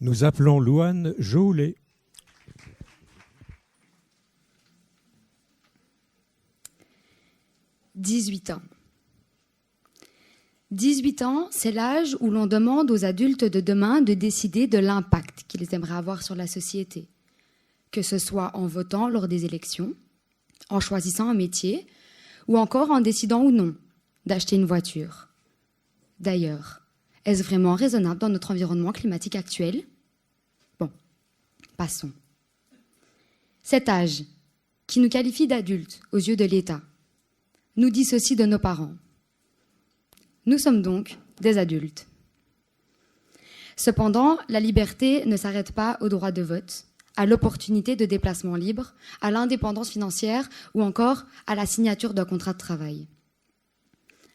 Nous appelons Louane Joulet. « 18 ans. 18 ans, c'est l'âge où l'on demande aux adultes de demain de décider de l'impact qu'ils aimeraient avoir sur la société, que ce soit en votant lors des élections, en choisissant un métier, ou encore en décidant ou non d'acheter une voiture. D'ailleurs, est-ce vraiment raisonnable dans notre environnement climatique actuel ? Bon, passons. Cet âge, qui nous qualifie d'adultes aux yeux de l'État, nous dissocie de nos parents. Nous sommes donc des adultes. Cependant, la liberté ne s'arrête pas au droit de vote, à l'opportunité de déplacement libre, à l'indépendance financière ou encore à la signature d'un contrat de travail.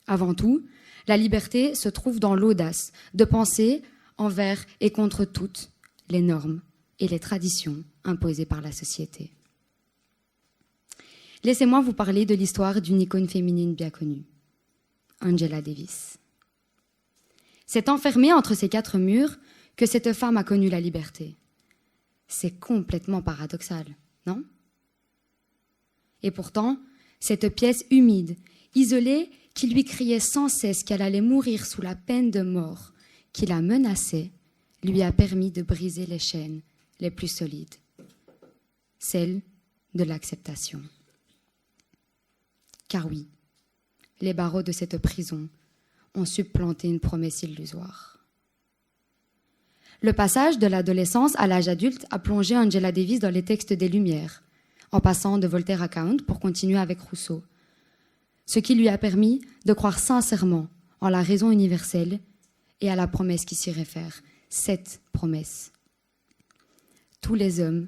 Avant tout, la liberté se trouve dans l'audace de penser envers et contre toutes les normes et les traditions imposées par la société. Laissez-moi vous parler de l'histoire d'une icône féminine bien connue, Angela Davis. C'est enfermée entre ces quatre murs que cette femme a connu la liberté. C'est complètement paradoxal, non ? Et pourtant, cette pièce humide, isolée, qui lui criait sans cesse qu'elle allait mourir sous la peine de mort, qui la menaçait, lui a permis de briser les chaînes les plus solides, celle de l'acceptation. Car oui, les barreaux de cette prison ont supplanté une promesse illusoire. Le passage de l'adolescence à l'âge adulte a plongé Angela Davis dans les textes des Lumières, en passant de Voltaire à Kant pour continuer avec Rousseau, ce qui lui a permis de croire sincèrement en la raison universelle et à la promesse qui s'y réfère, cette promesse. Tous les hommes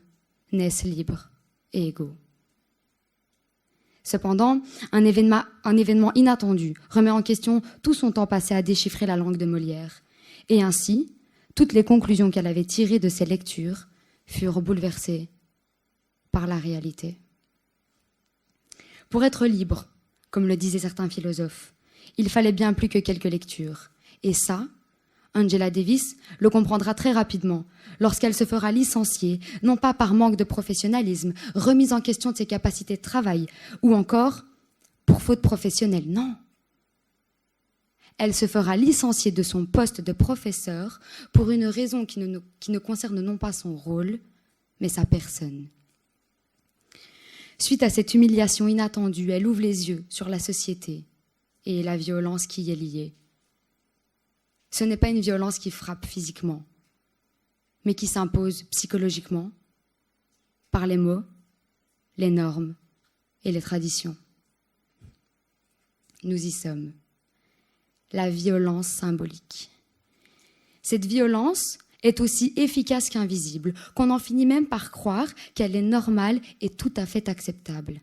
naissent libres et égaux. Cependant, un événement inattendu remet en question tout son temps passé à déchiffrer la langue de Molière. Et ainsi, toutes les conclusions qu'elle avait tirées de ses lectures furent bouleversées par la réalité. Pour être libre, comme le disaient certains philosophes, il fallait bien plus que quelques lectures. Et ça, Angela Davis le comprendra très rapidement lorsqu'elle se fera licencier, non pas par manque de professionnalisme, remise en question de ses capacités de travail, ou encore pour faute professionnelle, non. Elle se fera licencier de son poste de professeur pour une raison qui ne concerne non pas son rôle, mais sa personne. Suite à cette humiliation inattendue, elle ouvre les yeux sur la société et la violence qui y est liée. Ce n'est pas une violence qui frappe physiquement, mais qui s'impose psychologiquement par les mots, les normes et les traditions. Nous y sommes. La violence symbolique. Cette violence est aussi efficace qu'invisible, qu'on en finit même par croire qu'elle est normale et tout à fait acceptable.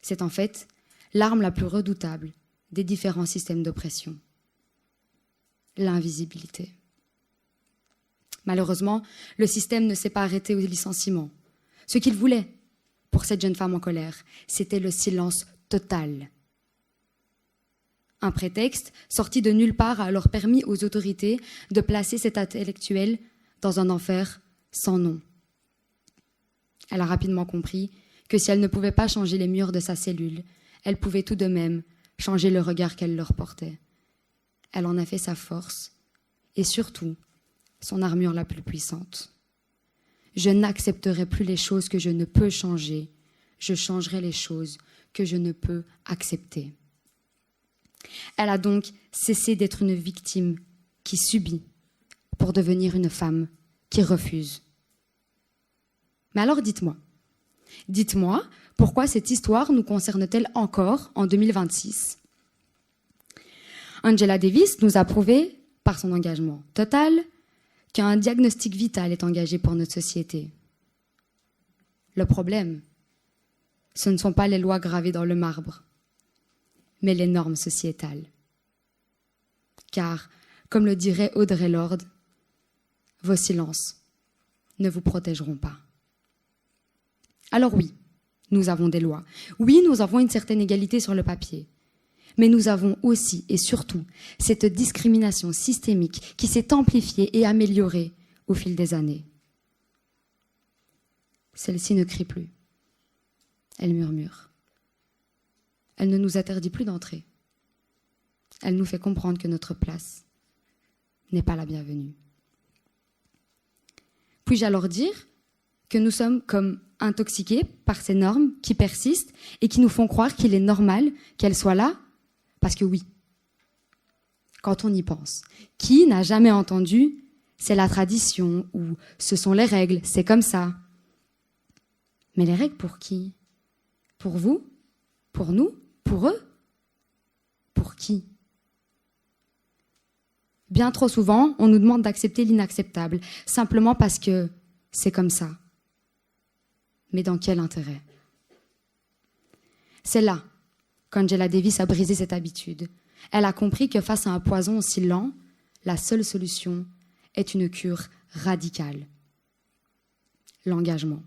C'est en fait l'arme la plus redoutable des différents systèmes d'oppression. L'invisibilité. Malheureusement, le système ne s'est pas arrêté au licenciement. Ce qu'il voulait pour cette jeune femme en colère, c'était le silence total. Un prétexte sorti de nulle part a alors permis aux autorités de placer cette intellectuelle dans un enfer sans nom. Elle a rapidement compris que si elle ne pouvait pas changer les murs de sa cellule, elle pouvait tout de même changer le regard qu'elle leur portait. Elle en a fait sa force et surtout son armure la plus puissante. Je n'accepterai plus les choses que je ne peux changer, je changerai les choses que je ne peux accepter. Elle a donc cessé d'être une victime qui subit pour devenir une femme qui refuse. Mais alors dites-moi pourquoi cette histoire nous concerne-t-elle encore en 2026 ? Angela Davis nous a prouvé, par son engagement total, qu'un diagnostic vital est engagé pour notre société. Le problème, ce ne sont pas les lois gravées dans le marbre, mais les normes sociétales. Car, comme le dirait Audre Lorde, vos silences ne vous protégeront pas. Alors oui, nous avons des lois. Oui, nous avons une certaine égalité sur le papier. Mais nous avons aussi et surtout cette discrimination systémique qui s'est amplifiée et améliorée au fil des années. Celle-ci ne crie plus. Elle murmure. Elle ne nous interdit plus d'entrer. Elle nous fait comprendre que notre place n'est pas la bienvenue. Puis-je alors dire que nous sommes comme intoxiqués par ces normes qui persistent et qui nous font croire qu'il est normal qu'elles soient là? Parce que oui, quand on y pense, qui n'a jamais entendu « c'est la tradition » ou « ce sont les règles, c'est comme ça ». Mais les règles pour qui? Pour vous? Pour nous? Pour eux? Pour qui? Bien trop souvent, on nous demande d'accepter l'inacceptable, simplement parce que c'est comme ça. Mais dans quel intérêt? C'est là qu'Angela Davis a brisé cette habitude. Elle a compris que face à un poison aussi lent, la seule solution est une cure radicale. L'engagement.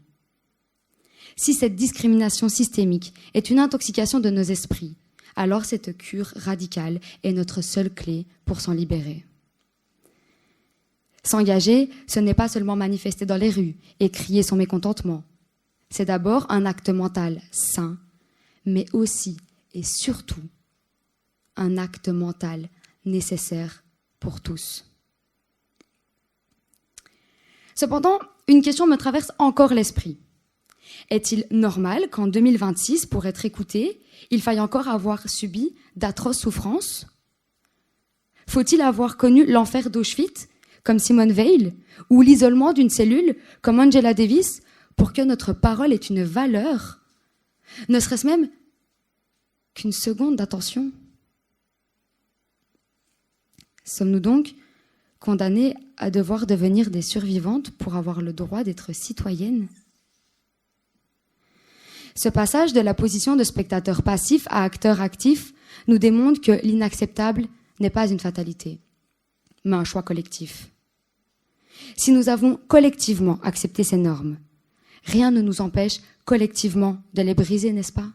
Si cette discrimination systémique est une intoxication de nos esprits, alors cette cure radicale est notre seule clé pour s'en libérer. S'engager, ce n'est pas seulement manifester dans les rues et crier son mécontentement. C'est d'abord un acte mental sain, mais aussi et surtout un acte mental nécessaire pour tous. Cependant, une question me traverse encore l'esprit. Est-il normal qu'en 2026, pour être écouté, il faille encore avoir subi d'atroces souffrances? Faut-il avoir connu l'enfer d'Auschwitz, comme Simone Veil, ou l'isolement d'une cellule, comme Angela Davis, pour que notre parole ait une valeur? Ne serait-ce même qu'une seconde d'attention? Sommes-nous donc condamnées à devoir devenir des survivantes pour avoir le droit d'être citoyennes? Ce passage de la position de spectateur passif à acteur actif nous démontre que l'inacceptable n'est pas une fatalité, mais un choix collectif. Si nous avons collectivement accepté ces normes, rien ne nous empêche collectivement de les briser, n'est-ce pas?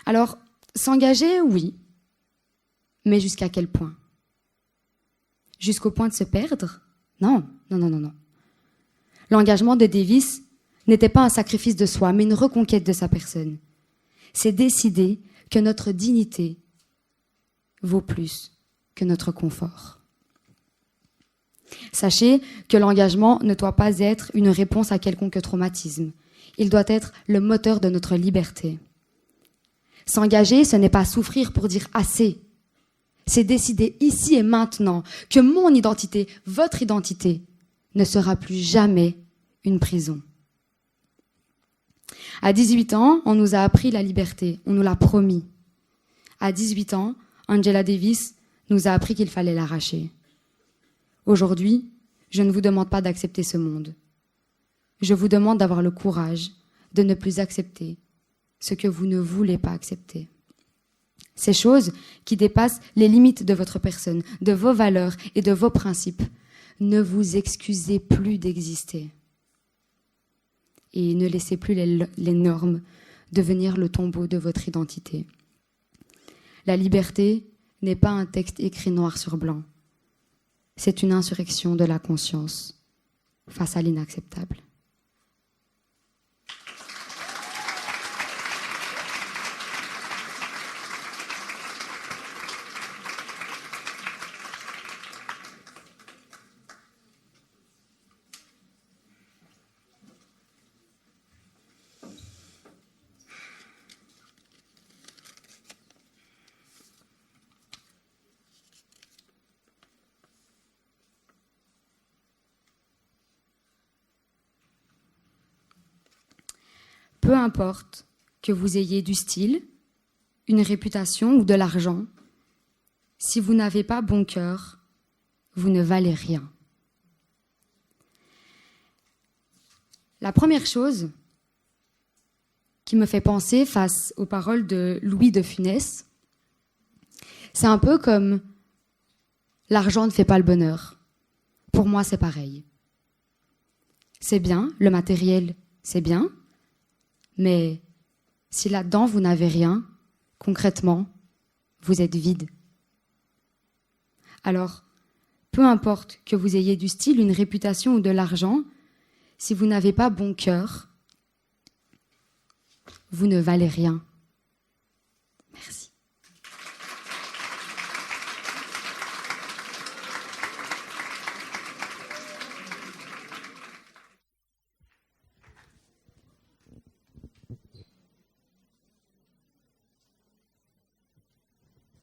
Alors, s'engager, oui, mais jusqu'à quel point? Jusqu'au point de se perdre? Non. L'engagement de Davis n'était pas un sacrifice de soi, mais une reconquête de sa personne. C'est décider que notre dignité vaut plus que notre confort. Sachez que l'engagement ne doit pas être une réponse à quelconque traumatisme. Il doit être le moteur de notre liberté. S'engager, ce n'est pas souffrir pour dire assez. C'est décider ici et maintenant que mon identité, votre identité, ne sera plus jamais une prison. À 18 ans, on nous a appris la liberté, on nous l'a promis. À 18 ans, Angela Davis nous a appris qu'il fallait l'arracher. Aujourd'hui, je ne vous demande pas d'accepter ce monde. Je vous demande d'avoir le courage de ne plus accepter ce que vous ne voulez pas accepter. Ces choses qui dépassent les limites de votre personne, de vos valeurs et de vos principes, ne vous excusez plus d'exister. Et ne laissez plus les normes devenir le tombeau de votre identité. La liberté n'est pas un texte écrit noir sur blanc. C'est une insurrection de la conscience face à l'inacceptable. Peu importe que vous ayez du style, une réputation ou de l'argent, si vous n'avez pas bon cœur, vous ne valez rien. La première chose qui me fait penser face aux paroles de Louis de Funès, c'est un peu comme l'argent ne fait pas le bonheur. Pour moi, c'est pareil. C'est bien, le matériel, c'est bien, mais si là-dedans vous n'avez rien, concrètement, vous êtes vide. Alors, Peu importe que vous ayez du style, une réputation ou de l'argent, si vous n'avez pas bon cœur, vous ne valez rien.